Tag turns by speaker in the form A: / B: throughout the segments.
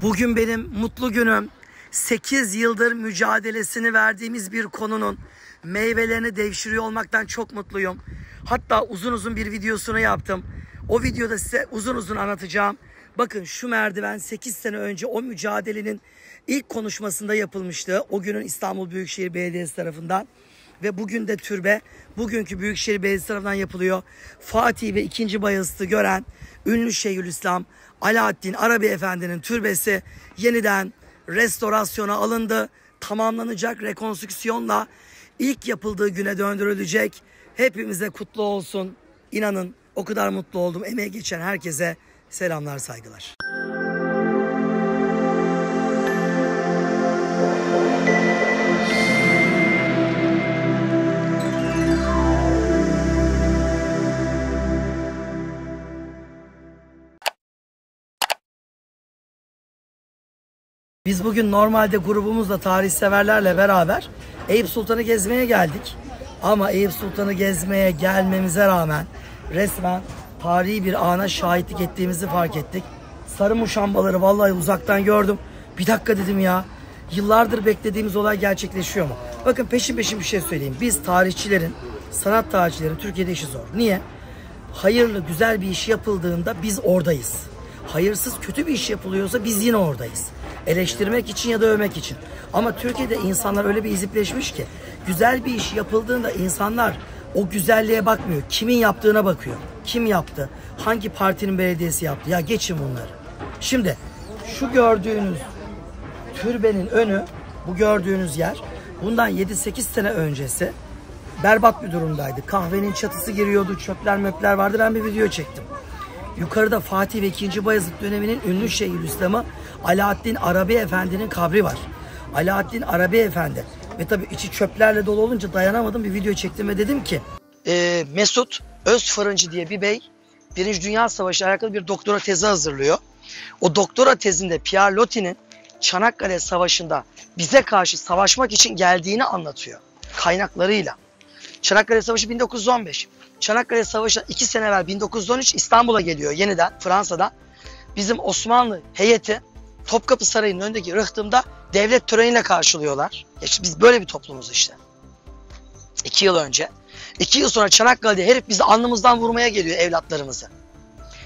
A: Bugün benim mutlu günüm. 8 yıldır mücadelesini verdiğimiz bir konunun meyvelerini devşiriyor olmaktan çok mutluyum. Hatta uzun uzun bir videosunu yaptım. O videoda size uzun uzun anlatacağım. Bakın şu merdiven 8 sene önce o mücadelenin ilk konuşmasında yapılmıştı. O günün İstanbul Büyükşehir Belediyesi tarafından. Ve bugün de türbe bugünkü Büyükşehir Belediyesi tarafından yapılıyor. Fatih ve 2. Bayezid'i gören ünlü Şeyhülislam Alaaddin Arabi Efendi'nin türbesi yeniden restorasyona alındı. Tamamlanacak rekonstrüksiyonla ilk yapıldığı güne döndürülecek. Hepimize kutlu olsun. İnanın o kadar mutlu oldum. Emeği geçen herkese selamlar, saygılar. Biz bugün normalde grubumuzla, tarihseverlerle beraber Eyüp Sultan'ı gezmeye geldik. Ama Eyüp Sultan'ı gezmeye gelmemize rağmen resmen tarihi bir ana şahitlik ettiğimizi fark ettik. Sarı muşambaları vallahi uzaktan gördüm. Bir dakika dedim ya, yıllardır beklediğimiz olay gerçekleşiyor mu? Bakın peşin peşin bir şey söyleyeyim. Biz tarihçilerin, sanat tarihçilerin Türkiye'de işi zor. Niye? Hayırlı, güzel bir iş yapıldığında biz oradayız. Hayırsız, kötü bir iş yapılıyorsa biz yine oradayız. Eleştirmek için ya da övmek için. Ama Türkiye'de insanlar öyle bir izipleşmiş ki güzel bir iş yapıldığında insanlar o güzelliğe bakmıyor. Kimin yaptığına bakıyor. Kim yaptı? Hangi partinin belediyesi yaptı? Ya geçin bunları. Şimdi şu gördüğünüz türbenin önü, bu gördüğünüz yer bundan 7-8 sene öncesi berbat bir durumdaydı. Kahvenin çatısı giriyordu, çöpler möpler vardı. Ben bir video çektim. Yukarıda Fatih ve 2. Bayezid döneminin ünlü Şeyhülislam'ı Alaaddin Arabi Efendi'nin kabri var. Alaaddin Arabi Efendi. Ve tabii içi çöplerle dolu olunca dayanamadım, bir video çektim ve dedim ki Mesut Özfırıncı diye bir bey 1. Dünya Savaşı ile alakalı bir doktora tezi hazırlıyor. O doktora tezinde Pierre Loti'nin Çanakkale Savaşı'nda bize karşı savaşmak için geldiğini anlatıyor kaynaklarıyla. Çanakkale Savaşı 1915. Çanakkale Savaşı 2 sene evvel 1913 İstanbul'a geliyor yeniden Fransa'dan. Bizim Osmanlı heyeti Topkapı Sarayı'nın önündeki rıhtımda devlet töreniyle karşılıyorlar. Biz böyle bir toplumuz işte. 2 yıl önce. 2 yıl sonra Çanakkale'de herif bizi alnımızdan vurmaya geliyor, evlatlarımızı.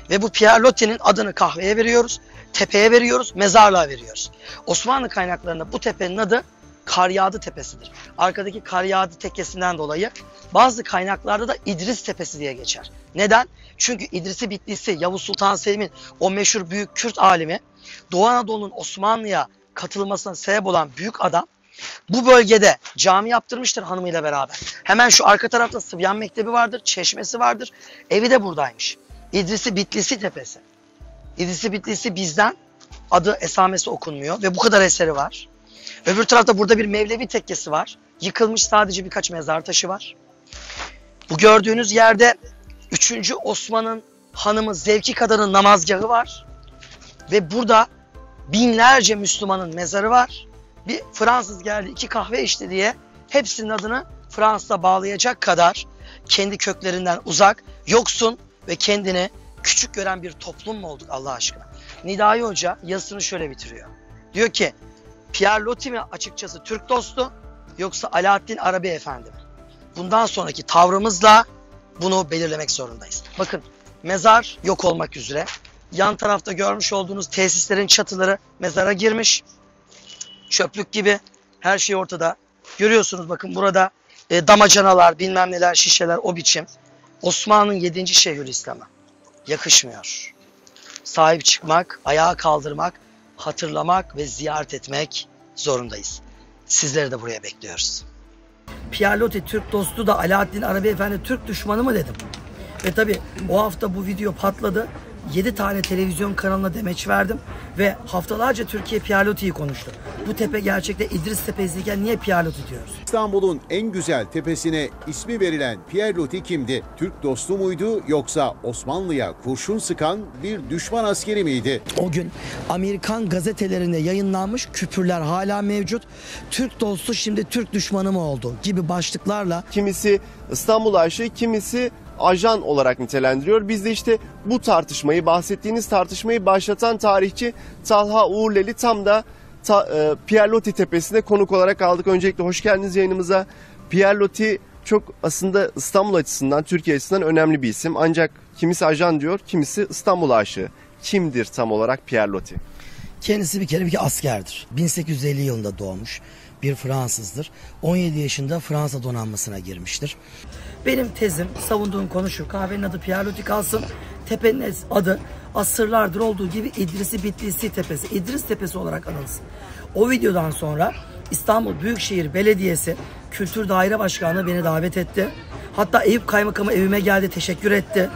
A: Ve bu Pierre Loti'nin adını kahveye veriyoruz, tepeye veriyoruz, mezarlığa veriyoruz. Osmanlı kaynaklarında bu tepenin adı Karyağdı Tepesi'dir. Arkadaki Karyağdı Tekkesi'nden dolayı bazı kaynaklarda da İdris Tepesi diye geçer. Neden? Çünkü İdris-i Bitlisi, Yavuz Sultan Selim'in o meşhur büyük Kürt alimi, Doğu Anadolu'nun Osmanlı'ya katılmasına sebep olan büyük adam bu bölgede cami yaptırmıştır hanımıyla beraber. Hemen şu arka tarafta Sıbyan Mektebi vardır, çeşmesi vardır. Evi de buradaymış. İdris-i Bitlisi Tepesi. İdris-i Bitlisi bizden, adı esamesi okunmuyor ve bu kadar eseri var. Öbür tarafta burada bir Mevlevi tekkesi var. Yıkılmış sadece birkaç mezar taşı var. Bu gördüğünüz yerde 3. Osman'ın hanımı Zevki Kadın'ın namazgahı var. Ve burada binlerce Müslümanın mezarı var. Bir Fransız geldi 2 kahve içti diye hepsinin adını Fransız'a bağlayacak kadar kendi köklerinden uzak, yoksun ve kendini küçük gören bir toplum mu olduk Allah aşkına? Nidai Hoca yazısını şöyle bitiriyor. Diyor ki Pierre Loti mi açıkçası Türk dostu yoksa Alaaddin Arabi Efendi mi? Bundan sonraki tavrımızla bunu belirlemek zorundayız. Bakın mezar yok olmak üzere. Yan tarafta görmüş olduğunuz tesislerin çatıları mezara girmiş. Çöplük gibi her şey ortada. Görüyorsunuz bakın burada damacanalar, bilmem neler, şişeler o biçim. Osmanlı'nın 7. Şeyhülislam'a yakışmıyor. Sahip çıkmak, ayağa kaldırmak, hatırlamak ve ziyaret etmek zorundayız. Sizleri de buraya bekliyoruz. Pierre Loti Türk dostu da Alaaddin Arabi Efendi Türk düşmanı mı dedim. Ve tabii o hafta bu video patladı. 7 tane televizyon kanalına demeç verdim. Ve haftalarca Türkiye Pierre Loti'yi konuştu. Bu tepe gerçekten İdris Tepesi'yken niye Pierre Loti diyoruz?
B: İstanbul'un en güzel tepesine ismi verilen Pierre Loti kimdi? Türk dostu muydu yoksa Osmanlı'ya kurşun sıkan bir düşman askeri miydi?
A: O gün Amerikan gazetelerinde yayınlanmış küpürler hala mevcut. Türk dostu şimdi Türk düşmanı mı oldu gibi başlıklarla.
C: Kimisi İstanbul aşığı, kimisi ajan olarak nitelendiriyor. Biz de işte bu tartışmayı, bahsettiğiniz tartışmayı başlatan tarihçi Talha Uğurleli tam da Pierre Loti Tepesi'ne konuk olarak aldık. Öncelikle hoş geldiniz yayınımıza. Pierre Loti çok aslında İstanbul açısından, Türkiye açısından önemli bir isim. Ancak kimisi ajan diyor, kimisi İstanbul aşığı. Kimdir tam olarak Pierre Loti?
A: Kendisi bir kere bir askerdir. 1850 yılında doğmuş bir Fransızdır. 17 yaşında Fransa donanmasına girmiştir. Benim tezim, savunduğum konu şu: kahvenin adı Pierre Loti kalsın. Tepenin adı asırlardır olduğu gibi İdrisi Bitlisi Tepesi, İdris Tepesi olarak anılsın. O videodan sonra İstanbul Büyükşehir Belediyesi Kültür Daire Başkanı beni davet etti. Hatta Eyüp Kaymakamı evime geldi, teşekkür etti.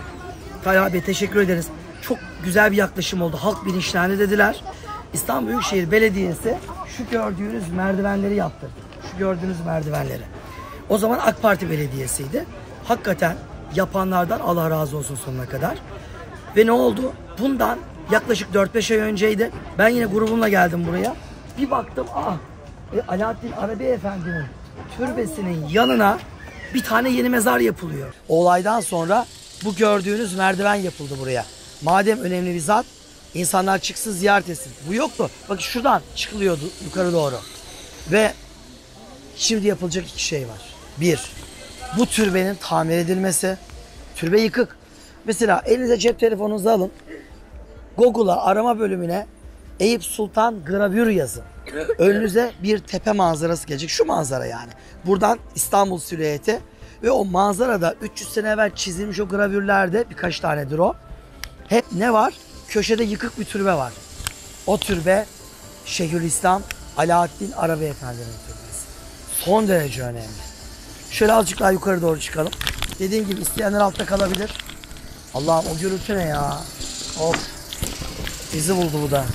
A: Talha Bey teşekkür ederiz. Çok güzel bir yaklaşım oldu. Halk bilinçlendi dediler. İstanbul Büyükşehir Belediyesi şu gördüğünüz merdivenleri yaptı. Şu gördüğünüz merdivenleri. O zaman AK Parti Belediyesi'ydi. Hakikaten yapanlardan Allah razı olsun sonuna kadar. Ve ne oldu? Bundan yaklaşık 4-5 ay önceydi. Ben yine grubumla geldim buraya. Bir baktım, Alaaddin Arabi Efendi'nin türbesinin yanına bir tane yeni mezar yapılıyor. Olaydan sonra bu gördüğünüz merdiven yapıldı buraya. Madem önemli bir zat, insanlar çıksın ziyaret etsin. Bu yoktu. Bakın şuradan çıkılıyordu yukarı doğru. Ve şimdi yapılacak iki şey var. Bir, bu türbenin tamir edilmesi. Türbe yıkık. Mesela elinize cep telefonunuzu alın. Google'a arama bölümüne Eyüp Sultan gravür yazın. Önünüze bir tepe manzarası gelecek. Şu manzara yani. Buradan İstanbul silüeti. Ve o manzarada 300 sene evvel çizilmiş o gravürlerde, birkaç tanedir o. Hep ne var? Köşede yıkık bir türbe var. O türbe Şeyhülislam Alaaddin Arabi Efendi'nin türbesi. Son derece önemli. Şöyle azıcık daha yukarı doğru çıkalım. Dediğim gibi isteyenler altta kalabilir. Allah'ım o gürültü ne ya? Of. Bizi buldu bu da.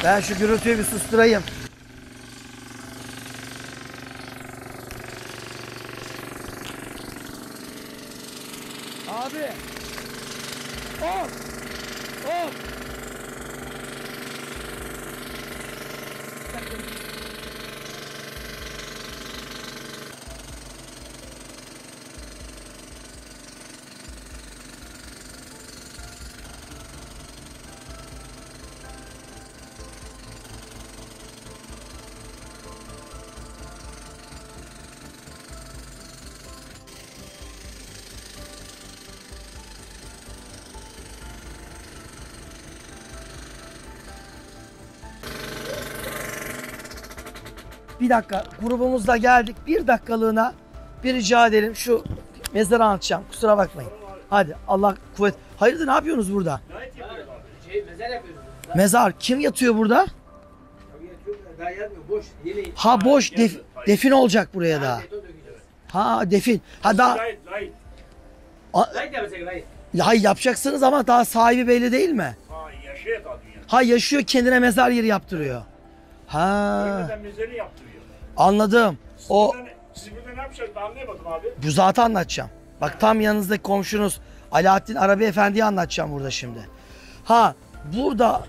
A: Ben şu gürültüyü bir susturayım. Abi. Hop. Hop. Bir dakika, grubumuzla geldik. Bir dakikalığına bir rica edelim. Şu mezarı anlatacağım. Kusura bakmayın. Hadi Allah kuvvet. Hayırdır, ne yapıyorsunuz burada?
D: Mezar yapıyoruz.
A: Mezar. Kim yatıyor burada?
D: Daha yatmıyor. Boş. Yeni.
A: Ha boş. Defin olacak buraya da. Ha defin. Ha daha.
D: Light yapacak light.
A: Ya yapacaksınız ama daha sahibi belli değil mi?
E: Ha yaşıyor kadın ya.
A: Ha yaşıyor, kendine mezar yeri yaptırıyor. Ha
E: Ölmeden mezarını yaptırıyor.
A: anladım. O
E: Siz burada ne yapacaksınız? Ben anlayamadım abi.
A: bu zatı anlatacağım. Bak tam yanınızdaki komşunuz Alaaddin Arabi Efendi'yi anlatacağım burada şimdi. Ha burada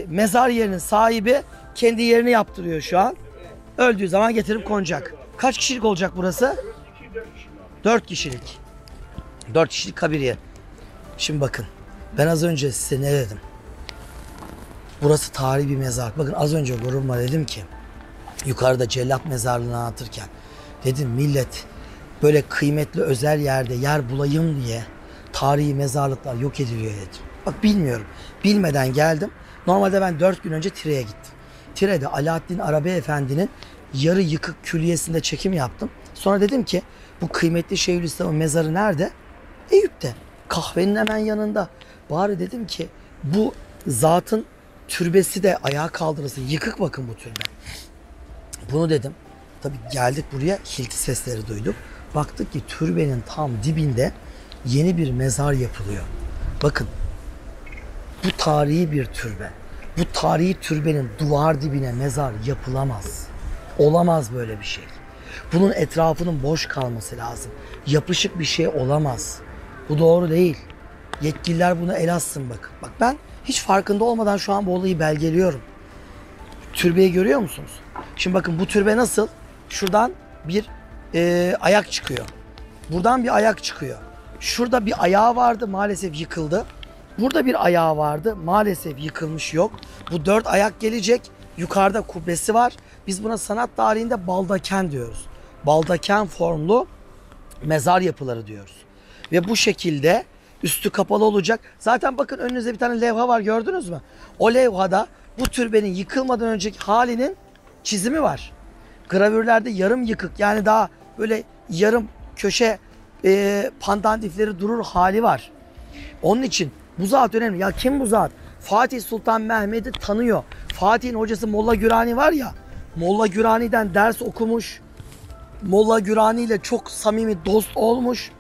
A: mezar yerinin sahibi kendi yerini yaptırıyor şu an. Öldüğü zaman getirip konacak. Kaç kişilik olacak burası? 4 kişilik. 4 kişilik kabir yeri. Şimdi bakın, ben az önce size ne dedim? Burası tarihi bir mezar. Bakın az önce gururuma dedim ki, yukarıda Cellat Mezarlığı'nı anlatırken dedim, millet böyle kıymetli özel yerde yer bulayım diye tarihi mezarlıklar yok ediliyor dedim. Bak bilmiyorum. Bilmeden geldim. Normalde ben 4 gün önce Tire'ye gittim. Tire'de Alaaddin Arabi Efendi'nin yarı yıkık külliyesinde çekim yaptım. Sonra dedim ki bu kıymetli Şeyhülislam'ın mezarı nerede? Eyüp'te. Kahvenin hemen yanında. Bari dedim ki bu zatın türbesi de ayağa kaldırılsın. Yıkık bakın bu türbe. Bunu dedim. Tabii geldik buraya, hilti sesleri duyduk. Baktık ki türbenin tam dibinde yeni bir mezar yapılıyor. Bakın bu tarihi bir türbe. Bu tarihi türbenin duvar dibine mezar yapılamaz. Olamaz böyle bir şey. Bunun etrafının boş kalması lazım. Yapışık bir şey olamaz. Bu doğru değil. Yetkililer buna el atsın bakın. Bak ben hiç farkında olmadan şu an bu olayı belgeliyorum. Türbeyi görüyor musunuz? Şimdi bakın bu türbe nasıl? Şuradan bir ayak çıkıyor. Buradan bir ayak çıkıyor. Şurada bir ayağı vardı, maalesef yıkıldı. Burada bir ayağı vardı, maalesef yıkılmış, yok. Bu 4 ayak gelecek. Yukarıda kubbesi var. Biz buna sanat tarihinde baldaken diyoruz. Baldaken formlu mezar yapıları diyoruz. Ve bu şekilde üstü kapalı olacak. Zaten bakın önünüzde bir tane levha var, gördünüz mü? O levhada bu türbenin yıkılmadan önceki halinin çizimi var. Gravürlerde yarım yıkık, yani daha böyle yarım köşe pandandifleri durur hali var. Onun için bu zat önemli. Ya kim bu zat? Fatih Sultan Mehmet'i tanıyor. Fatih'in hocası Molla Gürani var ya, Molla Gürani'den ders okumuş. Molla Gürani ile çok samimi dost olmuş.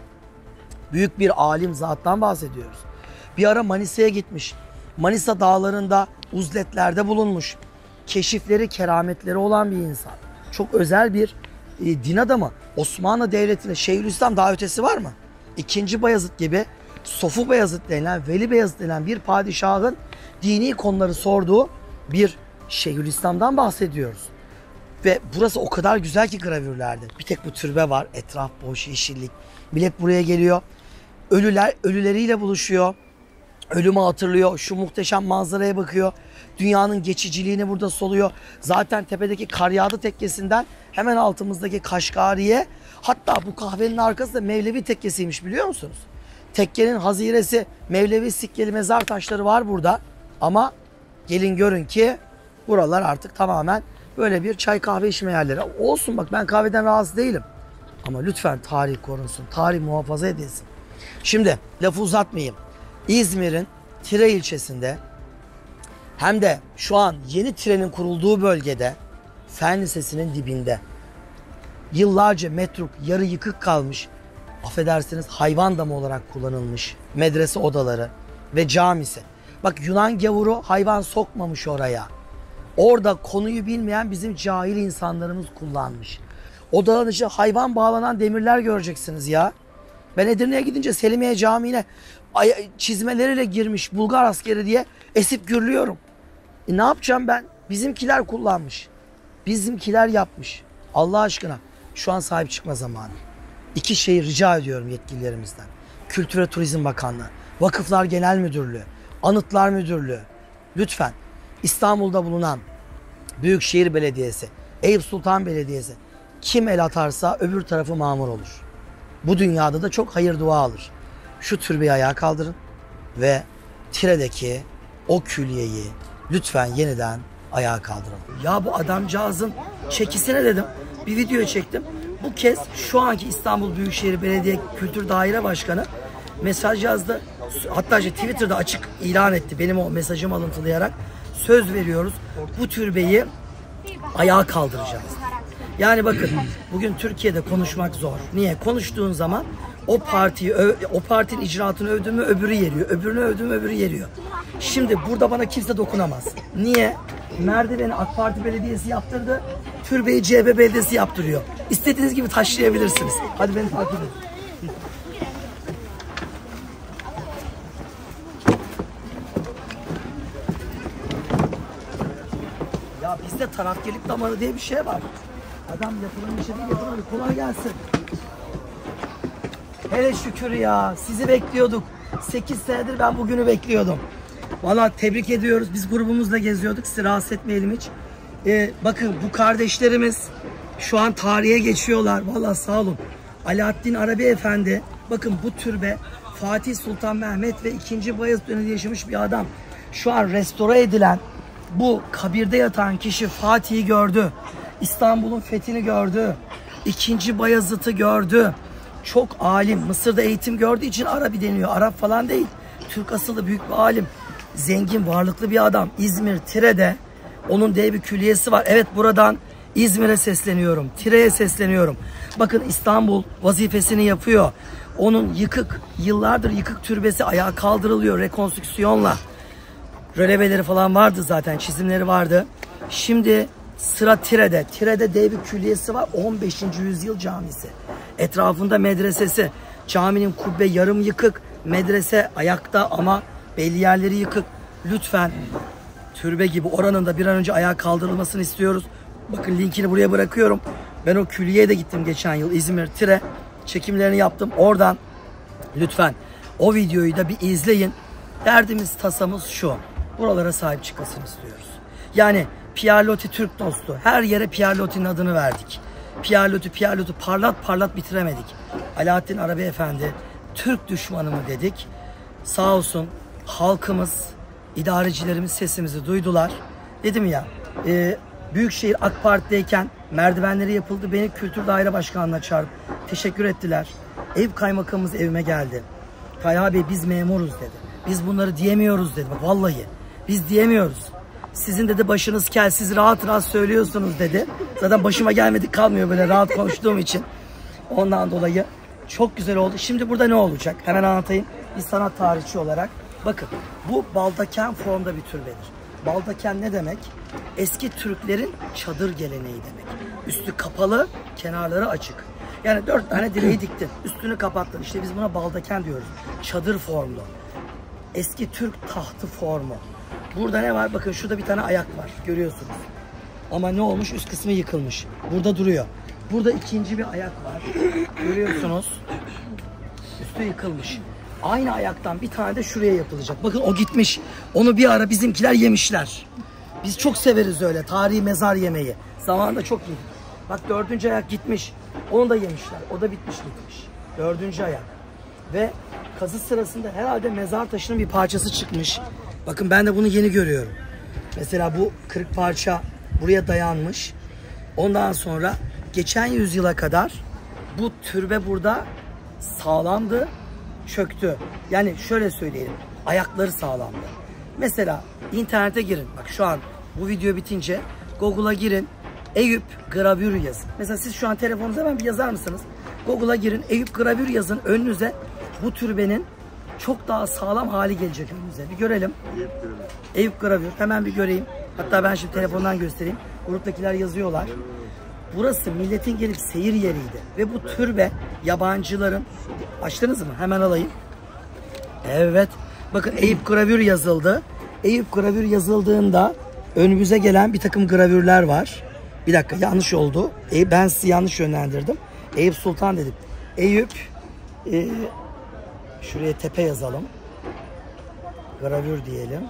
A: Büyük bir alim zattan bahsediyoruz. Bir ara Manisa'ya gitmiş. Manisa dağlarında uzletlerde bulunmuş. Keşifleri, kerametleri olan bir insan. Çok özel bir din adamı. Osmanlı Devleti'ne Şeyhülislam daha ötesi var mı? İkinci Bayezid gibi Sofu Beyazıt denilen, Veli Beyazıt denilen bir padişahın dini konuları sorduğu bir Şeyhülislam'dan bahsediyoruz. Ve burası o kadar güzel ki gravürlerde. Bir tek bu türbe var. Etraf boş, yeşillik. Millet buraya geliyor. Ölüler ölüleriyle buluşuyor. Ölümü hatırlıyor. Şu muhteşem manzaraya bakıyor. Dünyanın geçiciliğini burada soluyor. Zaten tepedeki Karyada tekkesinden hemen altımızdaki Kaşgari'ye, hatta bu kahvenin arkası da Mevlevi tekkesiymiş, biliyor musunuz? Tekkenin haziresi, Mevlevi sikkeli mezar taşları var burada. Ama gelin görün ki buralar artık tamamen böyle bir çay kahve içme yerleri. Olsun, bak ben kahveden rahatsız değilim. Ama lütfen tarih korunsun, tarih muhafaza edilsin. Şimdi lafı uzatmayayım. İzmir'in Tire ilçesinde, hem de şu an yeni trenin kurulduğu bölgede, Fen Lisesi'nin dibinde, yıllarca metruk, yarı yıkık kalmış, affedersiniz hayvan damı olarak kullanılmış medrese odaları ve camisi. Bak, Yunan gavuru hayvan sokmamış oraya. Orada konuyu bilmeyen bizim cahil insanlarımız kullanmış. Odaların içine hayvan bağlanan demirler göreceksiniz ya. Ben Edirne'ye gidince Selimiye Camii'ne çizmeleriyle girmiş Bulgar askeri diye esip gürlüyorum. Ne yapacağım ben? Bizimkiler kullanmış. Bizimkiler yapmış. Allah aşkına şu an sahip çıkma zamanı. İki şeyi rica ediyorum yetkililerimizden. Kültür ve Turizm Bakanlığı, Vakıflar Genel Müdürlüğü, Anıtlar Müdürlüğü. Lütfen İstanbul'da bulunan Büyükşehir Belediyesi, Eyüp Sultan Belediyesi, kim el atarsa öbür tarafı mamur olur. Bu dünyada da çok hayır dua alır. Şu türbeyi ayağa kaldırın ve Tire'deki o külliyeyi lütfen yeniden ayağa kaldırın. Ya bu adamcağızın çekisine dedim, bir video çektim. Bu kez şu anki İstanbul Büyükşehir Belediye Kültür Daire Başkanı mesaj yazdı. Hatta Twitter'da açık ilan etti, benim o mesajımı alıntılayarak. Söz veriyoruz, bu türbeyi ayağa kaldıracağız. Yani bakın, bugün Türkiye'de konuşmak zor. Niye? Konuştuğun zaman o partiyi, o partinin icraatını övdün mü öbürü yeriyor. Öbürünü övdün mü öbürü yeriyor. Şimdi burada bana kimse dokunamaz. Niye? Merdiveni AK Parti Belediyesi yaptırdı. Türbeyi CHP Belediyesi yaptırıyor. İstediğiniz gibi taşlayabilirsiniz. Hadi beni takip edin. Ya bizde tarafkirlik damarı diye bir şey var. Adam yapılan işe değil, yapılan kolay gelsin. Hele şükür ya, sizi bekliyorduk. 8 senedir ben bugünü bekliyordum. Vallahi tebrik ediyoruz. Biz grubumuzla geziyorduk. Sizi rahatsız etmeyelim hiç. Bakın bu kardeşlerimiz şu an tarihe geçiyorlar. Vallahi sağ olun. Alaaddin Arabi Efendi. Bakın bu türbe Fatih Sultan Mehmet ve 2. Bayezid döneminde yaşamış bir adam. Şu an restore edilen bu kabirde yatan kişi Fatih'i gördü. İstanbul'un fethini gördü. 2. Bayezid'i gördü. Çok alim. Mısır'da eğitim gördüğü için Arabi deniyor. Arap falan değil. Türk asıllı büyük bir alim. Zengin, varlıklı bir adam. İzmir, Tire'de onun dev bir külliyesi var. Evet, buradan İzmir'e sesleniyorum. Tire'ye sesleniyorum. Bakın İstanbul vazifesini yapıyor. Onun yıkık, yıllardır yıkık türbesi ayağa kaldırılıyor rekonstrüksiyonla. Röleveleri falan vardı zaten, çizimleri vardı. Şimdi sıra Tire'de. Tire'de dev bir külliyesi var. 15. yüzyıl camisi. Etrafında medresesi. Caminin kubbe yarım yıkık. Medrese ayakta ama belli yerleri yıkık. Lütfen türbe gibi oranın da bir an önce ayağa kaldırılmasını istiyoruz. Bakın linkini buraya bırakıyorum. Ben o külliyeye de gittim geçen yıl, İzmir Tire çekimlerini yaptım. Oradan lütfen o videoyu da bir izleyin. Derdimiz, tasamız şu. Buralara sahip çıkmasını istiyoruz. Yani Pierre Loti Türk dostu. Her yere Pierre Loti'nin adını verdik. Pierre Loti parlat bitiremedik. Alaaddin Arabi Efendi Türk düşmanı mı dedik. Sağ olsun halkımız, idarecilerimiz sesimizi duydular. Dedim ya, Büyükşehir AK Parti'deyken merdivenleri yapıldı. Beni Kültür Daire Başkanlığı'na çağırıp teşekkür ettiler. Ev kaymakamımız evime geldi. Kayha Bey biz memuruz dedi. Biz bunları diyemiyoruz dedi. Bak vallahi biz diyemiyoruz. Sizin dedi başınız kel, siz rahat rahat söylüyorsunuz dedi. Zaten başıma gelmedik kalmıyor böyle rahat konuştuğum için. Ondan dolayı çok güzel oldu. Şimdi burada ne olacak? Hemen anlatayım. Bir sanat tarihçi olarak. Bakın bu baldaken formda bir türbedir. Baldaken ne demek? Eski Türklerin çadır geleneği demek. Üstü kapalı, kenarları açık. Yani 4 tane direği diktin, üstünü kapattın. İşte biz buna baldaken diyoruz. Çadır formlu. Eski Türk tahtı formu. Burada ne var? Bakın şurada bir tane ayak var. Görüyorsunuz. Ama ne olmuş? Üst kısmı yıkılmış. Burada duruyor. Burada ikinci bir ayak var. Görüyorsunuz. Üstü yıkılmış. Aynı ayaktan bir tane de şuraya yapılacak. Bakın o gitmiş. Onu bir ara bizimkiler yemişler. Biz çok severiz öyle tarihi mezar yemeği. Zamanında çok yedik. Bak 4. ayak gitmiş. Onu da yemişler. O da bitmiş gitmiş. 4. ayak. Ve kazı sırasında herhalde mezar taşının bir parçası çıkmış. Bakın ben de bunu yeni görüyorum. Mesela bu kırık parça buraya dayanmış. Ondan sonra geçen yüzyıla kadar bu türbe burada sağlamdı, çöktü. Yani şöyle söyleyelim, ayakları sağlamdı. Mesela internete girin. Bak şu an bu video bitince Google'a girin. Eyüp gravür yazın. Mesela siz şu an telefonunuza hemen bir yazar mısınız? Google'a girin. Eyüp gravür yazın. Önünüze bu türbenin çok daha sağlam hali gelecek önünüze. Bir görelim. Eyüp gravür. Hemen bir göreyim. Hatta ben şimdi telefondan göstereyim. Gruptakiler yazıyorlar. Burası milletin gelip seyir yeriydi. Ve bu türbe yabancıların... Açtınız mı? Hemen alayım. Evet. Bakın Eyüp gravür yazıldı. Eyüp gravür yazıldığında önümüze gelen bir takım gravürler var. Bir dakika yanlış oldu. Ben sizi yanlış yönlendirdim. Eyüp Sultan dedim. Eyüp şuraya tepe yazalım. Gravür diyelim.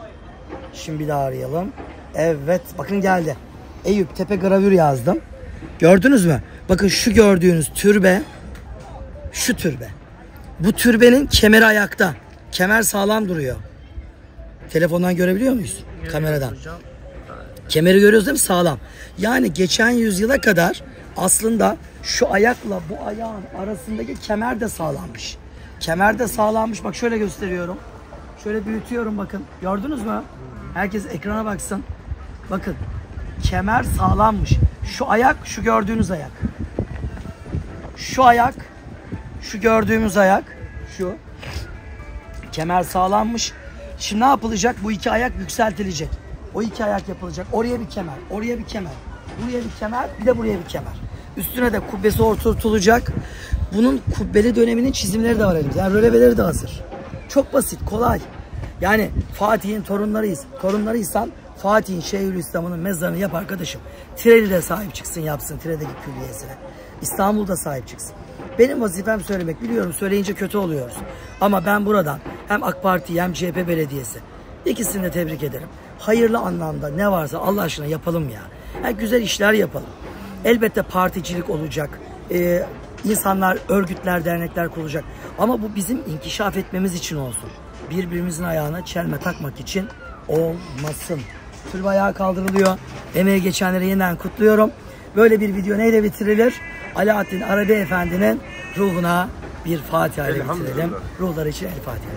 A: Şimdi bir daha arayalım. Evet bakın geldi. Eyüp tepe gravür yazdım. Gördünüz mü? Bakın şu gördüğünüz türbe, şu türbe. Bu türbenin kemeri ayakta. Kemer sağlam duruyor. Telefondan görebiliyor muyuz? Kameradan. Kemeri görüyoruz değil mi? Sağlam. Yani geçen yüzyıla kadar aslında şu ayakla bu ayağın arasındaki kemer de sağlanmış. Kemer de sağlanmış. Bak şöyle gösteriyorum. Şöyle büyütüyorum bakın. Gördünüz mü? Herkes ekrana baksın. Bakın. Kemer sağlanmış. Şu ayak, şu gördüğünüz ayak. Şu ayak, şu gördüğümüz ayak. Şu. Kemer sağlanmış. Şimdi ne yapılacak? Bu iki ayak yükseltilecek. O iki ayak yapılacak. Oraya bir kemer, oraya bir kemer. Buraya bir kemer, bir de buraya bir kemer. Üstüne de kubbesi oturtulacak. Bunun kubbeli döneminin çizimleri de var elimizde. Yani röleveleri de hazır. Çok basit, kolay. Yani Fatih'in torunlarıyız. Torunlarıysan Fatih'in Şeyhülislam'ın mezarını yap arkadaşım. Tireli de sahip çıksın yapsın Tire'deki külliyesine. İstanbul'da sahip çıksın. Benim vazifem söylemek. Biliyorum söyleyince kötü oluyoruz. Ama ben buradan hem AK Parti hem CHP Belediyesi ikisini de tebrik ederim. Hayırlı anlamda ne varsa Allah aşkına yapalım ya. Yani güzel işler yapalım. Elbette particilik olacak. İnsanlar, örgütler, dernekler kurulacak. Ama bu bizim inkişaf etmemiz için olsun. Birbirimizin ayağına çelme takmak için olmasın. Türbe ayağa kaldırılıyor. Emeği geçenleri yeniden kutluyorum. Böyle bir video neyle bitirilir? Alaaddin Arabi Efendi'nin ruhuna bir Fatiha ile bitirelim. Ruhları için El Fatiha.